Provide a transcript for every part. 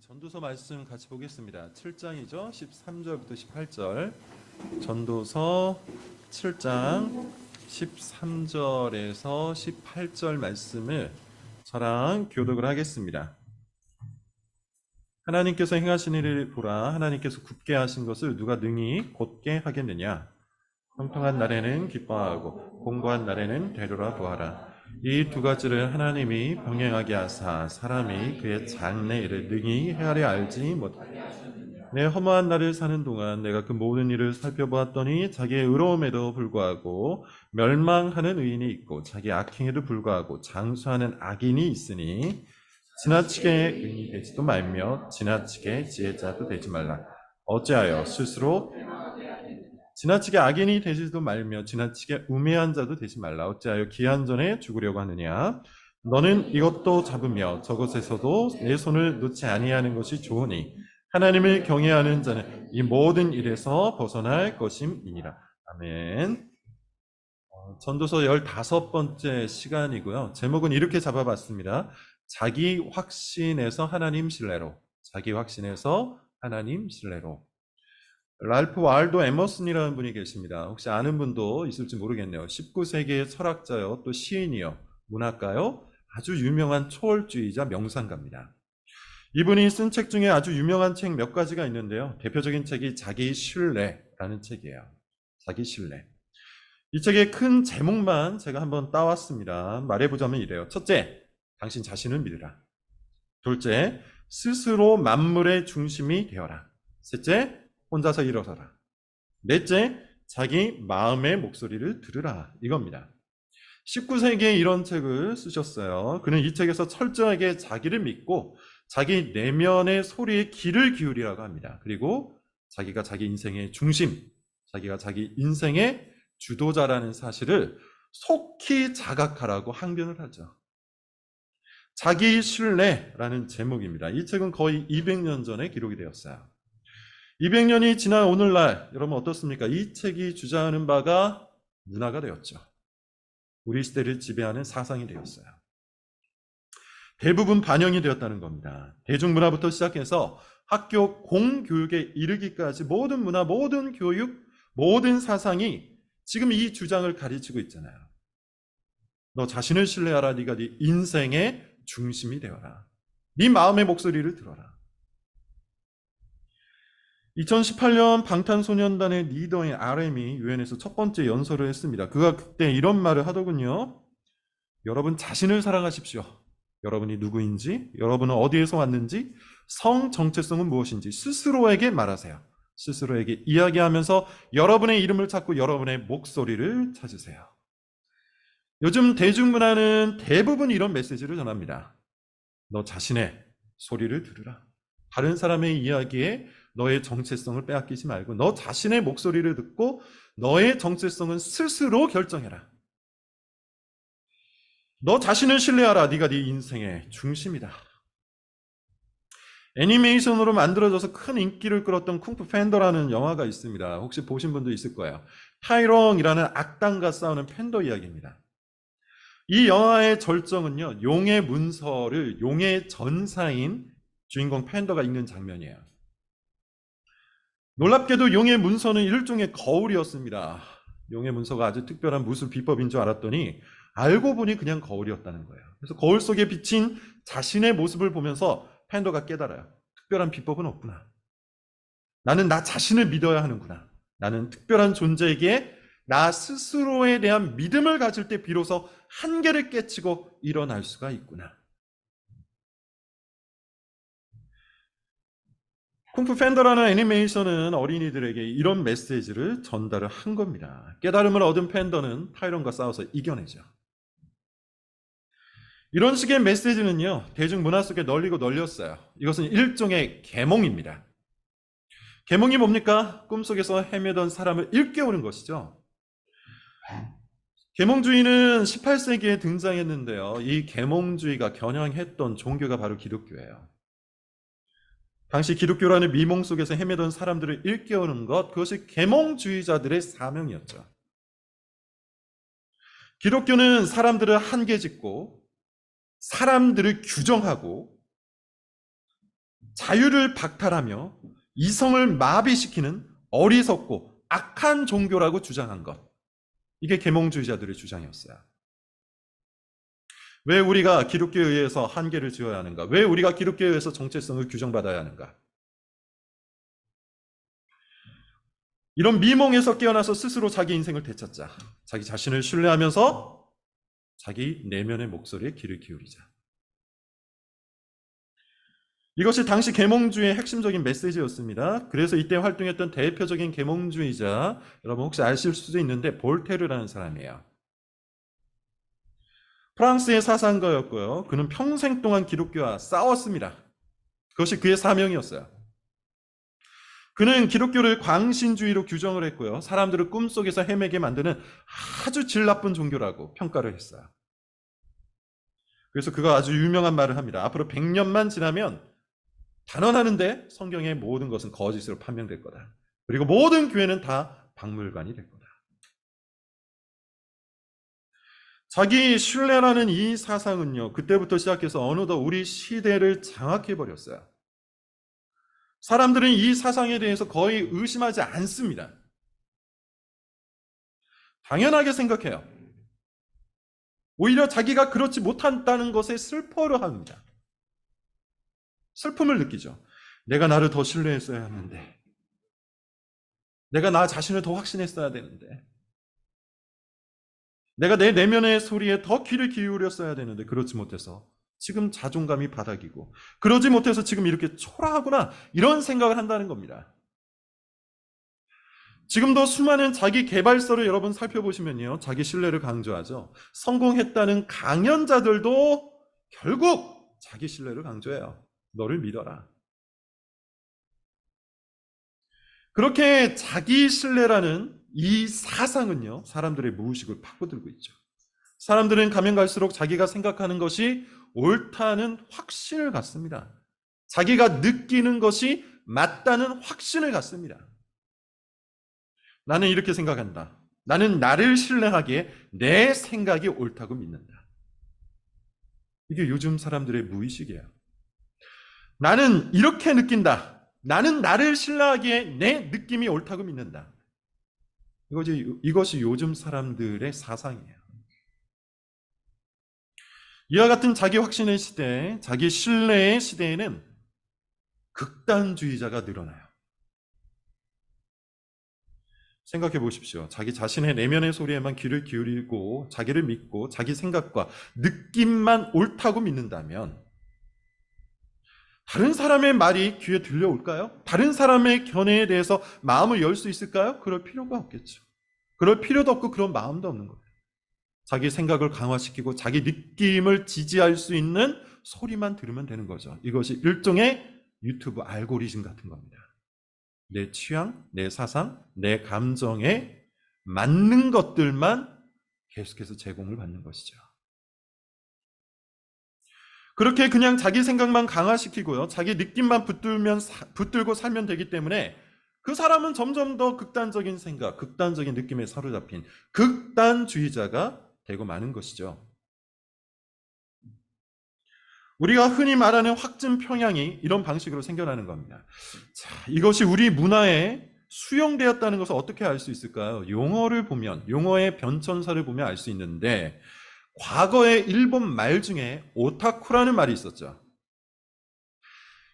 전도서 말씀 같이 보겠습니다. 7장이죠. 13절부터 18절. 전도서 7장 13절에서 18절 말씀을 저랑 교독을 하겠습니다. 하나님께서 행하신 일을 보라. 하나님께서 굳게 하신 것을 누가 능히 곧게 하겠느냐. 형통한 날에는 기뻐하고 공고한 날에는 되돌아 보아라. 이 두 가지를 하나님이 병행하게 하사 사람이 그의 장래 일을 능히 헤아려 알지 못하게. 내 허무한 날을 사는 동안 내가 그 모든 일을 살펴보았더니 자기의 의로움에도 불구하고 멸망하는 의인이 있고 자기 악행에도 불구하고 장수하는 악인이 있으니 지나치게 의인이 되지도 말며 지나치게 지혜자도 되지 말라. 어찌하여 스스로 지나치게 악인이 되지도 말며 지나치게 우매한 자도 되지 말라. 어찌하여 기한 전에 죽으려고 하느냐. 너는 이것도 잡으며 저것에서도 내 손을 놓지 아니하는 것이 좋으니 하나님을 경외하는 자는 이 모든 일에서 벗어날 것임이니라. 아멘. 전도서 15번째 시간이고요. 제목은 이렇게 잡아봤습니다. 자기 확신에서 하나님 신뢰로. 자기 확신에서 하나님 신뢰로. 랄프 왈도 에머슨이라는 분이 계십니다. 혹시 아는 분도 있을지 모르겠네요. 19세기의 철학자요, 또 시인이요, 문학가요, 아주 유명한 초월주의자 명상가입니다. 이분이 쓴 책 중에 아주 유명한 책 몇 가지가 있는데요. 대표적인 책이 자기 신뢰라는 책이에요. 자기 신뢰. 이 책의 큰 제목만 제가 한번 따왔습니다. 말해보자면 이래요. 첫째, 당신 자신을 믿으라. 둘째, 스스로 만물의 중심이 되어라. 셋째, 혼자서 일어서라. 넷째, 자기 마음의 목소리를 들으라. 이겁니다. 19세기에 이런 책을 쓰셨어요. 그는 이 책에서 철저하게 자기를 믿고 자기 내면의 소리에 귀를 기울이라고 합니다. 그리고 자기가 자기 인생의 중심, 자기가 자기 인생의 주도자라는 사실을 속히 자각하라고 항변을 하죠. 자기 신뢰라는 제목입니다. 이 책은 거의 200년 전에 기록이 되었어요. 200년이 지난 오늘날 여러분 어떻습니까? 이 책이 주장하는 바가 문화가 되었죠. 우리 시대를 지배하는 사상이 되었어요. 대부분 반영이 되었다는 겁니다. 대중문화부터 시작해서 학교 공교육에 이르기까지 모든 문화, 모든 교육, 모든 사상이 지금 이 주장을 가르치고 있잖아요. 너 자신을 신뢰하라. 네가 네 인생의 중심이 되어라. 네 마음의 목소리를 들어라. 2018년 방탄소년단의 리더인 RM이 유엔에서 첫 번째 연설을 했습니다. 그가 그때 이런 말을 하더군요. 여러분 자신을 사랑하십시오. 여러분이 누구인지, 여러분은 어디에서 왔는지, 성 정체성은 무엇인지 스스로에게 말하세요. 스스로에게 이야기하면서 여러분의 이름을 찾고 여러분의 목소리를 찾으세요. 요즘 대중문화는 대부분 이런 메시지를 전합니다. 너 자신의 소리를 들으라. 다른 사람의 이야기에 너의 정체성을 빼앗기지 말고 너 자신의 목소리를 듣고 너의 정체성은 스스로 결정해라. 너 자신을 신뢰하라. 네가 네 인생의 중심이다. 애니메이션으로 만들어져서 큰 인기를 끌었던 쿵푸 팬더라는 영화가 있습니다. 혹시 보신 분도 있을 거예요. 타이렁이라는 악당과 싸우는 팬더 이야기입니다. 이 영화의 절정은요, 용의 문서를 용의 전사인 주인공 팬더가 읽는 장면이에요. 놀랍게도 용의 문서는 일종의 거울이었습니다. 용의 문서가 아주 특별한 무술 비법인 줄 알았더니 알고 보니 그냥 거울이었다는 거예요. 그래서 거울 속에 비친 자신의 모습을 보면서 팬더가 깨달아요. 특별한 비법은 없구나. 나는 나 자신을 믿어야 하는구나. 나는 특별한 존재이기에 나 스스로에 대한 믿음을 가질 때 비로소 한계를 깨치고 일어날 수가 있구나. 쿵푸 팬더라는 애니메이션은 어린이들에게 이런 메시지를 전달을 한 겁니다. 깨달음을 얻은 팬더는 타이런과 싸워서 이겨내죠. 이런 식의 메시지는요, 대중문화 속에 널리고 널렸어요. 이것은 일종의 계몽입니다. 계몽이 뭡니까? 꿈속에서 헤매던 사람을 일깨우는 것이죠. 계몽주의는 18세기에 등장했는데요. 이 계몽주의가 겨냥했던 종교가 바로 기독교예요. 당시 기독교라는 미몽 속에서 헤매던 사람들을 일깨우는 것, 그것이 계몽주의자들의 사명이었죠. 기독교는 사람들을 한계짓고 사람들을 규정하고 자유를 박탈하며 이성을 마비시키는 어리석고 악한 종교라고 주장한 것. 이게 계몽주의자들의 주장이었어요. 왜 우리가 기독교에 의해서 한계를 지어야 하는가? 왜 우리가 기독교에 의해서 정체성을 규정받아야 하는가? 이런 미몽에서 깨어나서 스스로 자기 인생을 되찾자. 자기 자신을 신뢰하면서 자기 내면의 목소리에 귀를 기울이자. 이것이 당시 계몽주의의 핵심적인 메시지였습니다. 그래서 이때 활동했던 대표적인 계몽주의자, 여러분 혹시 아실 수도 있는데 볼테르라는 사람이에요. 프랑스의 사상가였고요. 그는 평생 동안 기독교와 싸웠습니다. 그것이 그의 사명이었어요. 그는 기독교를 광신주의로 규정을 했고요. 사람들을 꿈속에서 헤매게 만드는 아주 질 나쁜 종교라고 평가를 했어요. 그래서 그가 아주 유명한 말을 합니다. 앞으로 100년만 지나면 단언하는데 성경의 모든 것은 거짓으로 판명될 거다. 그리고 모든 교회는 다 박물관이 될 거다. 자기 신뢰라는 이 사상은요, 그때부터 시작해서 어느덧 우리 시대를 장악해버렸어요. 사람들은 이 사상에 대해서 거의 의심하지 않습니다. 당연하게 생각해요. 오히려 자기가 그렇지 못한다는 것에 슬퍼를 합니다. 슬픔을 느끼죠. 내가 나를 더 신뢰했어야 하는데, 내가 나 자신을 더 확신했어야 되는데, 내가 내 내면의 소리에 더 귀를 기울였어야 되는데 그렇지 못해서 지금 자존감이 바닥이고, 그러지 못해서 지금 이렇게 초라하구나, 이런 생각을 한다는 겁니다. 지금도 수많은 자기 개발서를 여러분 살펴보시면요, 자기 신뢰를 강조하죠. 성공했다는 강연자들도 결국 자기 신뢰를 강조해요. 너를 믿어라. 그렇게 자기 신뢰라는 이 사상은요, 사람들의 무의식을 파고들고 있죠. 사람들은 가면 갈수록 자기가 생각하는 것이 옳다는 확신을 갖습니다. 자기가 느끼는 것이 맞다는 확신을 갖습니다. 나는 이렇게 생각한다. 나는 나를 신뢰하기에 내 생각이 옳다고 믿는다. 이게 요즘 사람들의 무의식이에요. 나는 이렇게 느낀다. 나는 나를 신뢰하기에 내 느낌이 옳다고 믿는다. 이것이 요즘 사람들의 사상이에요. 이와 같은 자기 확신의 시대, 자기 신뢰의 시대에는 극단주의자가 늘어나요. 생각해 보십시오. 자기 자신의 내면의 소리에만 귀를 기울이고 자기를 믿고 자기 생각과 느낌만 옳다고 믿는다면 다른 사람의 말이 귀에 들려올까요? 다른 사람의 견해에 대해서 마음을 열 수 있을까요? 그럴 필요가 없겠죠. 그럴 필요도 없고 그런 마음도 없는 거예요. 자기 생각을 강화시키고 자기 느낌을 지지할 수 있는 소리만 들으면 되는 거죠. 이것이 일종의 유튜브 알고리즘 같은 겁니다. 내 취향, 내 사상, 내 감정에 맞는 것들만 계속해서 제공을 받는 것이죠. 그렇게 그냥 자기 생각만 강화시키고요, 자기 느낌만 붙들고 살면 되기 때문에 그 사람은 점점 더 극단적인 생각, 극단적인 느낌에 사로잡힌 극단주의자가 되고 마는 것이죠. 우리가 흔히 말하는 확증 평양이 이런 방식으로 생겨나는 겁니다. 자, 이것이 우리 문화에 수용되었다는 것을 어떻게 알 수 있을까요? 용어를 보면, 용어의 변천사를 보면 알 수 있는데, 과거의 일본 말 중에 오타쿠라는 말이 있었죠.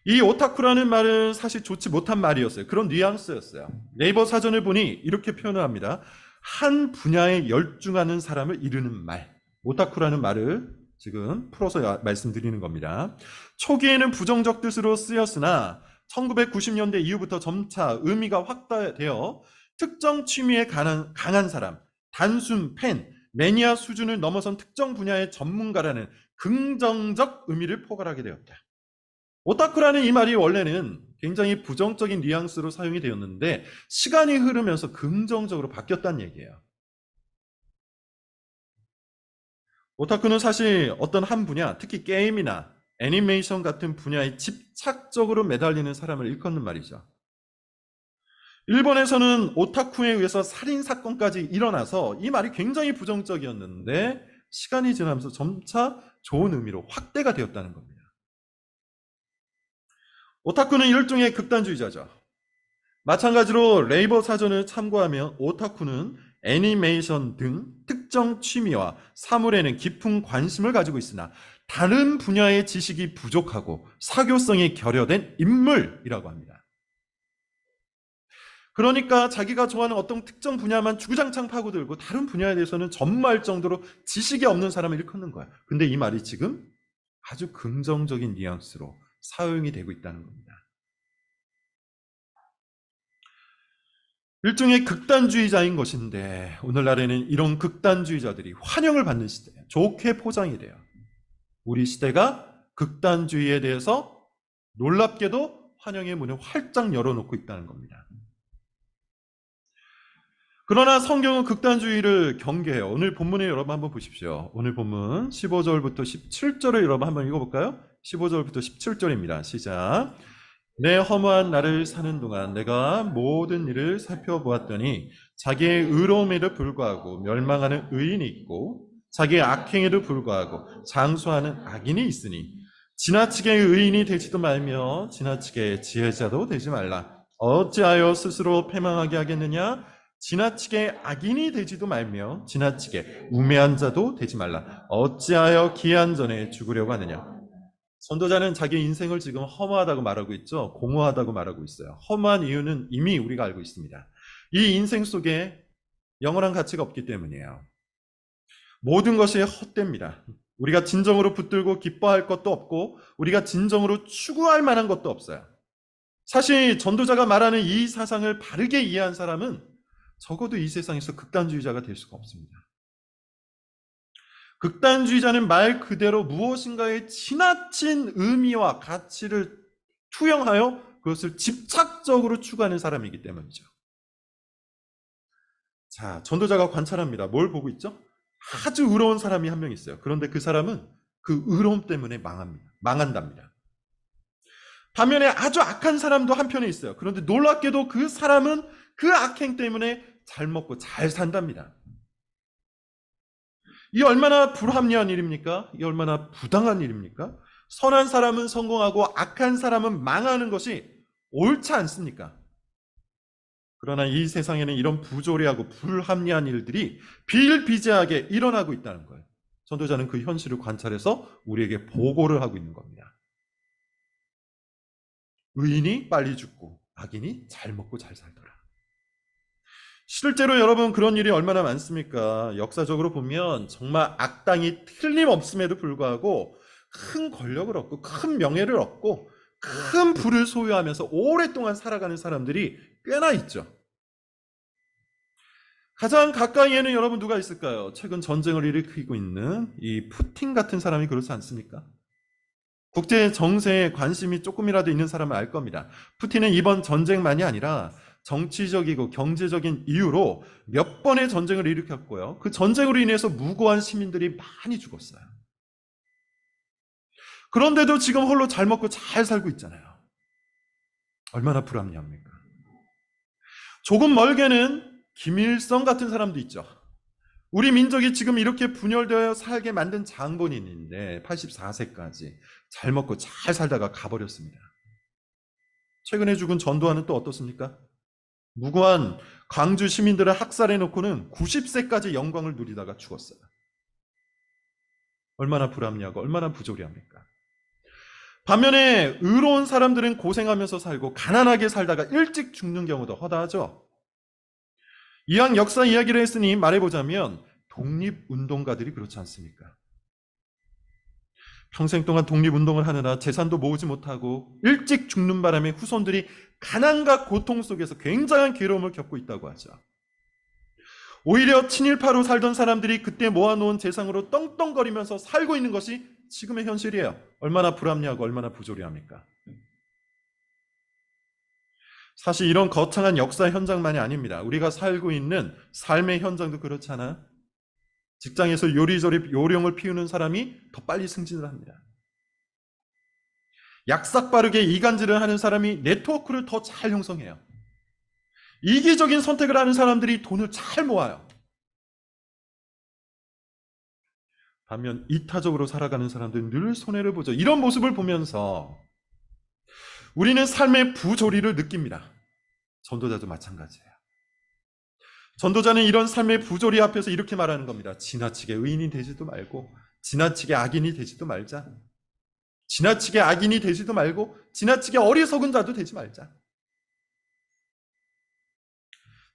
이 오타쿠라는 말은 사실 좋지 못한 말이었어요. 그런 뉘앙스였어요. 네이버 사전을 보니 이렇게 표현을 합니다. 한 분야에 열중하는 사람을 이르는 말. 오타쿠라는 말을 지금 풀어서 말씀드리는 겁니다. 초기에는 부정적 뜻으로 쓰였으나 1990년대 이후부터 점차 의미가 확대되어 특정 취미에 강한 사람, 단순 팬, 매니아 수준을 넘어선 특정 분야의 전문가라는 긍정적 의미를 포괄하게 되었다. 오타쿠라는 이 말이 원래는 굉장히 부정적인 뉘앙스로 사용이 되었는데 시간이 흐르면서 긍정적으로 바뀌었다는 얘기예요. 오타쿠는 사실 어떤 한 분야, 특히 게임이나 애니메이션 같은 분야에 집착적으로 매달리는 사람을 일컫는 말이죠. 일본에서는 오타쿠에 의해서 살인사건까지 일어나서 이 말이 굉장히 부정적이었는데 시간이 지나면서 점차 좋은 의미로 확대가 되었다는 겁니다. 오타쿠는 일종의 극단주의자죠. 마찬가지로 네이버 사전을 참고하면 오타쿠는 애니메이션 등 특정 취미와 사물에는 깊은 관심을 가지고 있으나 다른 분야의 지식이 부족하고 사교성이 결여된 인물이라고 합니다. 그러니까 자기가 좋아하는 어떤 특정 분야만 주구장창 파고들고 다른 분야에 대해서는 전무할 정도로 지식이 없는 사람을 일컫는 거야. 근데 이 말이 지금 아주 긍정적인 뉘앙스로 사용이 되고 있다는 겁니다. 일종의 극단주의자인 것인데 오늘날에는 이런 극단주의자들이 환영을 받는 시대예요. 좋게 포장이 돼요. 우리 시대가 극단주의에 대해서 놀랍게도 환영의 문을 활짝 열어놓고 있다는 겁니다. 그러나 성경은 극단주의를 경계해요. 오늘 본문에 여러분 한번 보십시오. 오늘 본문 15절부터 17절을 여러분 한번 읽어볼까요? 15절부터 17절입니다. 시작. 내 허무한 날을 사는 동안 내가 모든 일을 살펴보았더니 자기의 의로움에도 불구하고 멸망하는 의인이 있고 자기의 악행에도 불구하고 장수하는 악인이 있으니 지나치게 의인이 되지도 말며 지나치게 지혜자도 되지 말라. 어찌하여 스스로 패망하게 하겠느냐? 지나치게 악인이 되지도 말며 지나치게 우매한 자도 되지 말라. 어찌하여 기한 전에 죽으려고 하느냐? 선도자는 자기 인생을 지금 허무하다고 말하고 있죠. 공허하다고 말하고 있어요. 허무한 이유는 이미 우리가 알고 있습니다. 이 인생 속에 영원한 가치가 없기 때문이에요. 모든 것이 헛됩니다. 우리가 진정으로 붙들고 기뻐할 것도 없고 우리가 진정으로 추구할 만한 것도 없어요. 사실 전도자가 말하는 이 사상을 바르게 이해한 사람은 적어도 이 세상에서 극단주의자가 될 수가 없습니다. 극단주의자는 말 그대로 무엇인가의 지나친 의미와 가치를 투영하여 그것을 집착적으로 추구하는 사람이기 때문이죠. 자, 전도자가 관찰합니다. 뭘 보고 있죠? 아주 의로운 사람이 한 명 있어요. 그런데 그 사람은 그 의로움 때문에 망한답니다. 반면에 아주 악한 사람도 한편에 있어요. 그런데 놀랍게도 그 사람은 그 악행 때문에 잘 먹고 잘 산답니다. 이 얼마나 불합리한 일입니까? 이 얼마나 부당한 일입니까? 선한 사람은 성공하고 악한 사람은 망하는 것이 옳지 않습니까? 그러나 이 세상에는 이런 부조리하고 불합리한 일들이 비일비재하게 일어나고 있다는 거예요. 전도자는 그 현실을 관찰해서 우리에게 보고를 하고 있는 겁니다. 의인이 빨리 죽고 악인이 잘 먹고 잘 살더라. 실제로 여러분 그런 일이 얼마나 많습니까? 역사적으로 보면 정말 악당이 틀림없음에도 불구하고 큰 권력을 얻고 큰 명예를 얻고 큰 부를 소유하면서 오랫동안 살아가는 사람들이 꽤나 있죠. 가장 가까이에는 여러분 누가 있을까요? 최근 전쟁을 일으키고 있는 이 푸틴 같은 사람이 그렇지 않습니까? 국제 정세에 관심이 조금이라도 있는 사람은 알 겁니다. 푸틴은 이번 전쟁만이 아니라 정치적이고 경제적인 이유로 몇 번의 전쟁을 일으켰고요. 그 전쟁으로 인해서 무고한 시민들이 많이 죽었어요. 그런데도 지금 홀로 잘 먹고 잘 살고 있잖아요. 얼마나 불합리합니까? 조금 멀게는 김일성 같은 사람도 있죠. 우리 민족이 지금 이렇게 분열되어 살게 만든 장본인인데 84세까지 잘 먹고 잘 살다가 가버렸습니다. 최근에 죽은 전두환은 또 어떻습니까? 무고한 광주 시민들을 학살해놓고는 90세까지 영광을 누리다가 죽었어요. 얼마나 불합리하고 얼마나 부조리합니까? 반면에 의로운 사람들은 고생하면서 살고 가난하게 살다가 일찍 죽는 경우도 허다하죠. 이왕 역사 이야기를 했으니 말해보자면 독립운동가들이 그렇지 않습니까? 평생 동안 독립운동을 하느라 재산도 모으지 못하고 일찍 죽는 바람에 후손들이 가난과 고통 속에서 굉장한 괴로움을 겪고 있다고 하죠. 오히려 친일파로 살던 사람들이 그때 모아놓은 재산으로 떵떵거리면서 살고 있는 것이 지금의 현실이에요. 얼마나 불합리하고 얼마나 부조리합니까? 사실 이런 거창한 역사 현장만이 아닙니다. 우리가 살고 있는 삶의 현장도 그렇잖아요. 직장에서 요리조리 요령을 피우는 사람이 더 빨리 승진을 합니다. 약삭빠르게 이간질을 하는 사람이 네트워크를 더 잘 형성해요. 이기적인 선택을 하는 사람들이 돈을 잘 모아요. 반면 이타적으로 살아가는 사람들은 늘 손해를 보죠. 이런 모습을 보면서 우리는 삶의 부조리를 느낍니다. 전도자도 마찬가지예요. 전도자는 이런 삶의 부조리 앞에서 이렇게 말하는 겁니다. 지나치게 의인이 되지도 말고 지나치게 악인이 되지도 말자. 지나치게 악인이 되지도 말고 지나치게 어리석은 자도 되지 말자.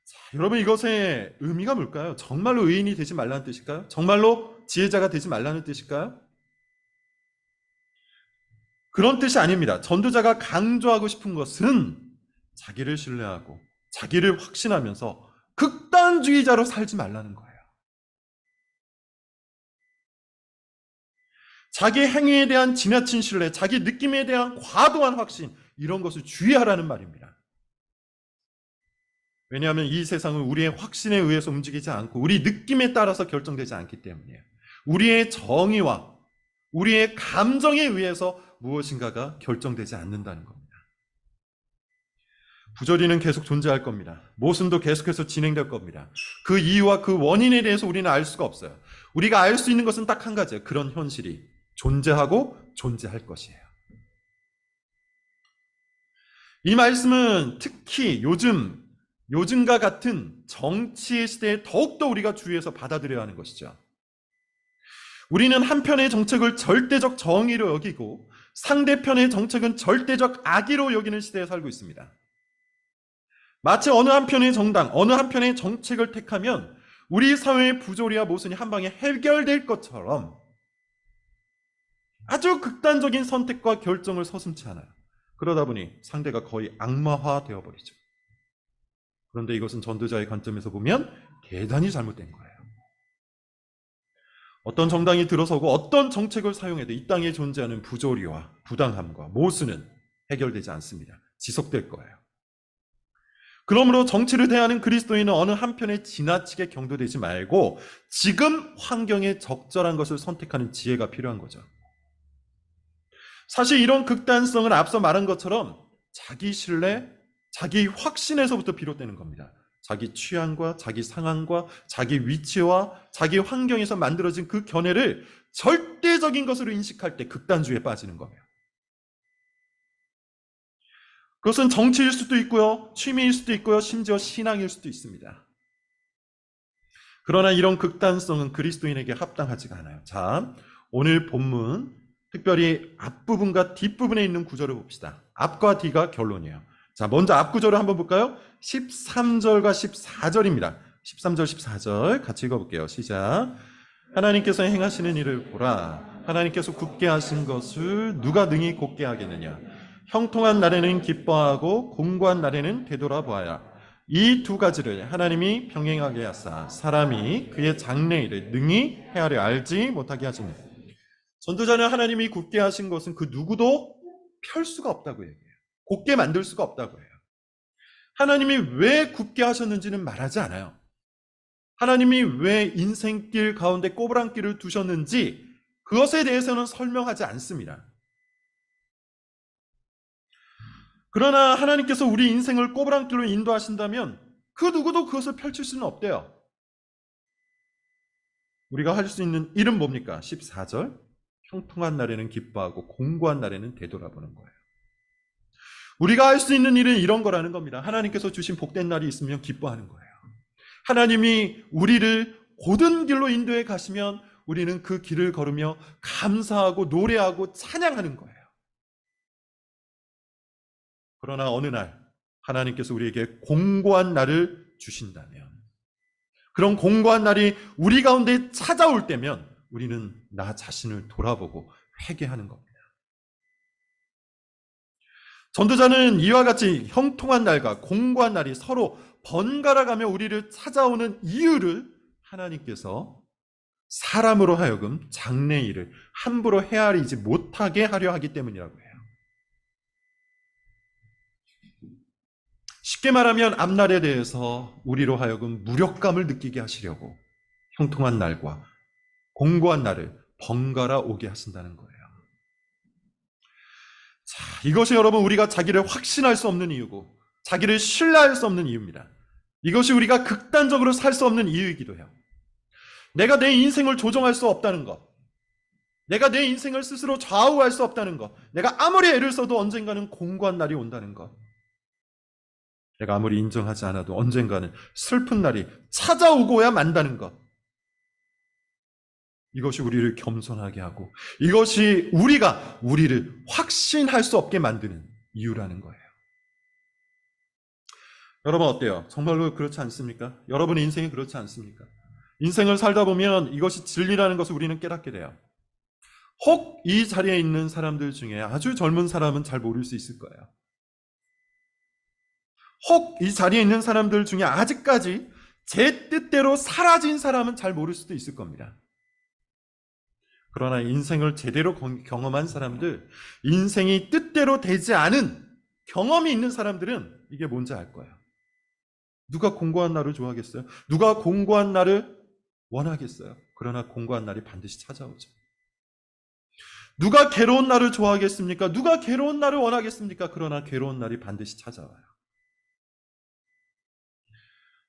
자, 여러분, 이것의 의미가 뭘까요? 정말로 의인이 되지 말라는 뜻일까요? 정말로 지혜자가 되지 말라는 뜻일까요? 그런 뜻이 아닙니다. 전도자가 강조하고 싶은 것은 자기를 신뢰하고 자기를 확신하면서 극단주의자로 살지 말라는 거예요. 자기 행위에 대한 지나친 신뢰, 자기 느낌에 대한 과도한 확신, 이런 것을 주의하라는 말입니다. 왜냐하면 이 세상은 우리의 확신에 의해서 움직이지 않고 우리 느낌에 따라서 결정되지 않기 때문이에요. 우리의 정의와 우리의 감정에 의해서 무엇인가가 결정되지 않는다는 겁니다. 부조리는 계속 존재할 겁니다. 모순도 계속해서 진행될 겁니다. 그 이유와 그 원인에 대해서 우리는 알 수가 없어요. 우리가 알 수 있는 것은 딱 한 가지예요. 그런 현실이 존재하고 존재할 것이에요. 이 말씀은 특히 요즘과 같은 정치의 시대에 더욱더 우리가 주의해서 받아들여야 하는 것이죠. 우리는 한편의 정책을 절대적 정의로 여기고 상대편의 정책은 절대적 악의로 여기는 시대에 살고 있습니다. 마치 어느 한편의 정당, 어느 한편의 정책을 택하면 우리 사회의 부조리와 모순이 한 방에 해결될 것처럼 아주 극단적인 선택과 결정을 서슴지 않아요. 그러다 보니 상대가 거의 악마화되어 버리죠. 그런데 이것은 전도자의 관점에서 보면 대단히 잘못된 거예요. 어떤 정당이 들어서고 어떤 정책을 사용해도 이 땅에 존재하는 부조리와 부당함과 모순은 해결되지 않습니다. 지속될 거예요. 그러므로 정치를 대하는 그리스도인은 어느 한편에 지나치게 경도되지 말고 지금 환경에 적절한 것을 선택하는 지혜가 필요한 거죠. 사실 이런 극단성은 앞서 말한 것처럼 자기 신뢰, 자기 확신에서부터 비롯되는 겁니다. 자기 취향과 자기 상황과 자기 위치와 자기 환경에서 만들어진 그 견해를 절대적인 것으로 인식할 때 극단주의에 빠지는 거예요. 그것은 정치일 수도 있고요, 취미일 수도 있고요, 심지어 신앙일 수도 있습니다. 그러나 이런 극단성은 그리스도인에게 합당하지가 않아요. 자, 오늘 본문 특별히 앞부분과 뒷부분에 있는 구절을 봅시다. 앞과 뒤가 결론이에요. 자, 먼저 앞 구절을 한번 볼까요? 13절과 14절입니다. 13절, 14절 같이 읽어볼게요. 시작. 하나님께서 행하시는 일을 보라. 하나님께서 굳게 하신 것을 누가 능히 곧게 하겠느냐. 형통한 날에는 기뻐하고 공고한 날에는 되돌아보아야. 이 두 가지를 하나님이 병행하게 하사 사람이 그의 장래일을 능히 헤아려 알지 못하게 하시니. 전도자는 하나님이 굳게 하신 것은 그 누구도 펼 수가 없다고 얘기해요. 곧게 만들 수가 없다고 해요. 하나님이 왜 굳게 하셨는지는 말하지 않아요. 하나님이 왜 인생길 가운데 꼬부랑길을 두셨는지 그것에 대해서는 설명하지 않습니다. 그러나 하나님께서 우리 인생을 꼬부랑길로 인도하신다면 그 누구도 그것을 펼칠 수는 없대요. 우리가 할 수 있는 일은 뭡니까? 14절. 형통한 날에는 기뻐하고 공고한 날에는 되돌아보는 거예요. 우리가 할 수 있는 일은 이런 거라는 겁니다. 하나님께서 주신 복된 날이 있으면 기뻐하는 거예요. 하나님이 우리를 고든 길로 인도해 가시면 우리는 그 길을 걸으며 감사하고 노래하고 찬양하는 거예요. 그러나 어느 날 하나님께서 우리에게 공고한 날을 주신다면, 그런 공고한 날이 우리 가운데 찾아올 때면 우리는 나 자신을 돌아보고 회개하는 겁니다. 전도자는 이와 같이 형통한 날과 공고한 날이 서로 번갈아가며 우리를 찾아오는 이유를 하나님께서 사람으로 하여금 장래일을 함부로 헤아리지 못하게 하려 하기 때문이라고 해요. 쉽게 말하면 앞날에 대해서 우리로 하여금 무력감을 느끼게 하시려고 형통한 날과 공고한 날을 번갈아 오게 하신다는 거예요. 자, 이것이 여러분 우리가 자기를 확신할 수 없는 이유고 자기를 신뢰할 수 없는 이유입니다. 이것이 우리가 극단적으로 살 수 없는 이유이기도 해요. 내가 내 인생을 조종할 수 없다는 것, 내가 내 인생을 스스로 좌우할 수 없다는 것. 내가 아무리 애를 써도 언젠가는 공고한 날이 온다는 것. 내가 아무리 인정하지 않아도 언젠가는 슬픈 날이 찾아오고야 만다는 것. 이것이 우리를 겸손하게 하고 이것이 우리를 확신할 수 없게 만드는 이유라는 거예요. 여러분 어때요? 정말로 그렇지 않습니까? 여러분의 인생이 그렇지 않습니까? 인생을 살다 보면 이것이 진리라는 것을 우리는 깨닫게 돼요. 혹 이 자리에 있는 사람들 중에 아주 젊은 사람은 잘 모를 수 있을 거예요. 혹 이 자리에 있는 사람들 중에 아직까지 제 뜻대로 사라진 사람은 잘 모를 수도 있을 겁니다. 그러나 인생을 제대로 경험한 사람들, 인생이 뜻대로 되지 않은 경험이 있는 사람들은 이게 뭔지 알 거예요. 누가 공고한 날을 좋아하겠어요? 누가 공고한 날을 원하겠어요? 그러나 공고한 날이 반드시 찾아오죠. 누가 괴로운 날을 좋아하겠습니까? 누가 괴로운 날을 원하겠습니까? 그러나 괴로운 날이 반드시 찾아와요.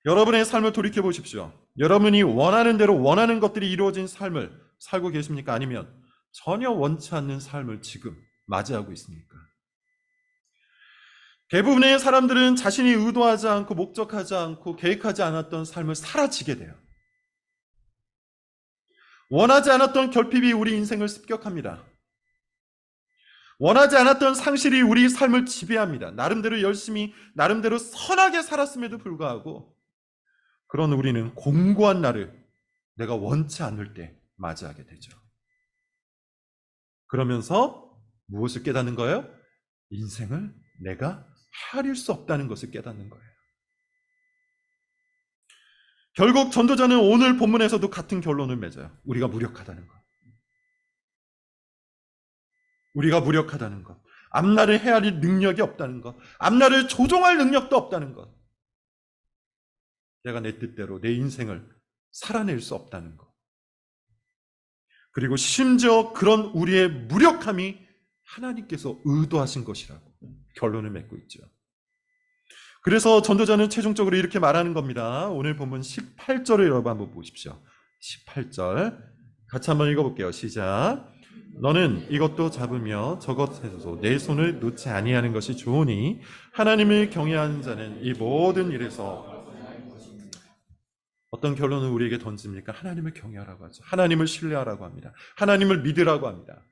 여러분의 삶을 돌이켜 보십시오. 여러분이 원하는 대로 원하는 것들이 이루어진 삶을 살고 계십니까? 아니면 전혀 원치 않는 삶을 지금 맞이하고 있습니까? 대부분의 사람들은 자신이 의도하지 않고 목적하지 않고 계획하지 않았던 삶을 살아지게 돼요. 원하지 않았던 결핍이 우리 인생을 습격합니다. 원하지 않았던 상실이 우리 삶을 지배합니다. 나름대로 열심히, 나름대로 선하게 살았음에도 불구하고 그런 우리는 공고한 날을 내가 원치 않을 때 맞이하게 되죠. 그러면서 무엇을 깨닫는 거예요? 인생을 내가 헤아릴 수 없다는 것을 깨닫는 거예요. 결국 전도자는 오늘 본문에서도 같은 결론을 맺어요. 우리가 무력하다는 것. 우리가 무력하다는 것. 앞날을 헤아릴 능력이 없다는 것. 앞날을 조종할 능력도 없다는 것. 내가 내 뜻대로 내 인생을 살아낼 수 없다는 것. 그리고 심지어 그런 우리의 무력함이 하나님께서 의도하신 것이라고 결론을 맺고 있죠. 그래서 전도자는 최종적으로 이렇게 말하는 겁니다. 오늘 본문 18절을 여러분 한번 보십시오. 18절 같이 한번 읽어볼게요. 시작. 너는 이것도 잡으며 저것에서도 내 손을 놓지 아니하는 것이 좋으니 하나님을 경외하는 자는 이 모든 일에서 어떤 결론을 우리에게 던집니까? 하나님을 경외하라고 하죠. 하나님을 신뢰하라고 합니다. 하나님을 믿으라고 합니다.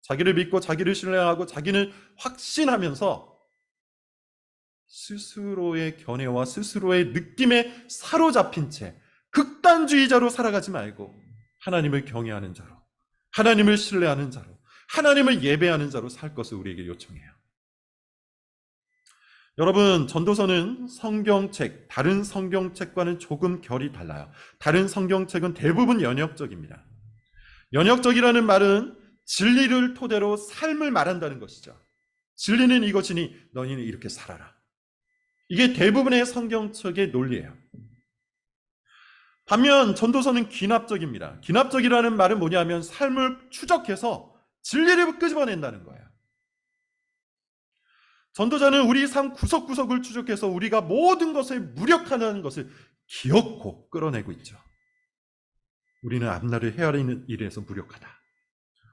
자기를 믿고 자기를 신뢰하고 자기는 확신하면서 스스로의 견해와 스스로의 느낌에 사로잡힌 채 극단주의자로 살아가지 말고 하나님을 경외하는 자로, 하나님을 신뢰하는 자로, 하나님을 예배하는 자로 살 것을 우리에게 요청해요. 여러분, 전도서는 성경책, 다른 성경책과는 조금 결이 달라요. 다른 성경책은 대부분 연역적입니다. 연역적이라는 말은 진리를 토대로 삶을 말한다는 것이죠. 진리는 이것이니 너희는 이렇게 살아라. 이게 대부분의 성경책의 논리예요. 반면 전도서는 기납적입니다. 기납적이라는 말은 뭐냐면 삶을 추적해서 진리를 끄집어낸다는 거예요. 전도자는 우리 삶 구석구석을 추적해서 우리가 모든 것에 무력하다는 것을 기억고 끌어내고 있죠. 우리는 앞날을 헤아리는 일에서 무력하다.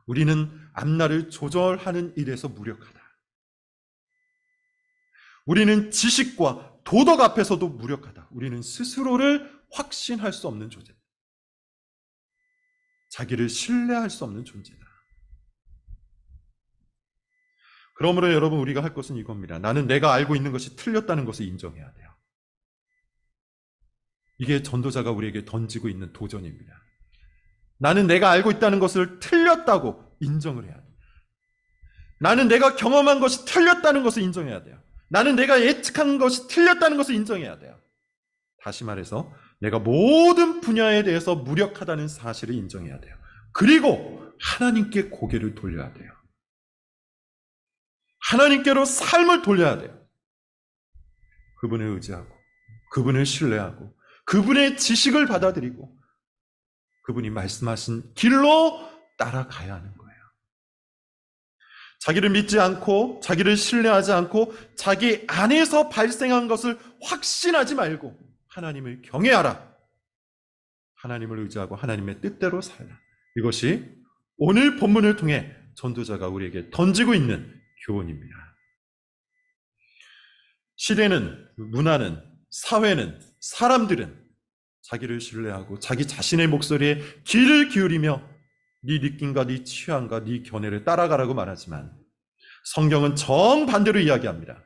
우리는 앞날을 조절하는 일에서 무력하다. 우리는 지식과 도덕 앞에서도 무력하다. 우리는 스스로를 확신할 수 없는 존재다. 자기를 신뢰할 수 없는 존재다. 그러므로 여러분 우리가 할 것은 이겁니다. 나는 내가 알고 있는 것이 틀렸다는 것을 인정해야 돼요. 이게 전도자가 우리에게 던지고 있는 도전입니다. 나는 내가 알고 있다는 것을 틀렸다고 인정을 해야 돼요. 나는 내가 경험한 것이 틀렸다는 것을 인정해야 돼요. 나는 내가 예측한 것이 틀렸다는 것을 인정해야 돼요. 다시 말해서 내가 모든 분야에 대해서 무력하다는 사실을 인정해야 돼요. 그리고 하나님께 고개를 돌려야 돼요. 하나님께로 삶을 돌려야 돼요. 그분을 의지하고 그분을 신뢰하고 그분의 지식을 받아들이고 그분이 말씀하신 길로 따라가야 하는 거예요. 자기를 믿지 않고 자기를 신뢰하지 않고 자기 안에서 발생한 것을 확신하지 말고 하나님을 경외하라. 하나님을 의지하고 하나님의 뜻대로 살라. 이것이 오늘 본문을 통해 전도자가 우리에게 던지고 있는 교훈입니다. 시대는, 문화는, 사회는, 사람들은 자기를 신뢰하고 자기 자신의 목소리에 귀를 기울이며 네 느낌과 네 취향과 네 견해를 따라가라고 말하지만 성경은 정반대로 이야기합니다.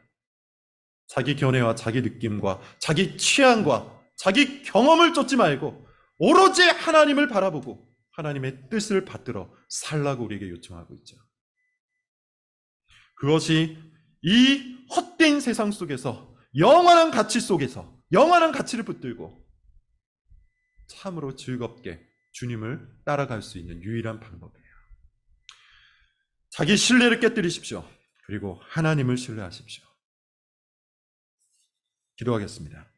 자기 견해와 자기 느낌과 자기 취향과 자기 경험을 쫓지 말고 오로지 하나님을 바라보고 하나님의 뜻을 받들어 살라고 우리에게 요청하고 있죠. 그것이 이 헛된 세상 속에서 영원한 가치 속에서 영원한 가치를 붙들고 참으로 즐겁게 주님을 따라갈 수 있는 유일한 방법이에요. 자기 신뢰를 깨뜨리십시오. 그리고 하나님을 신뢰하십시오. 기도하겠습니다.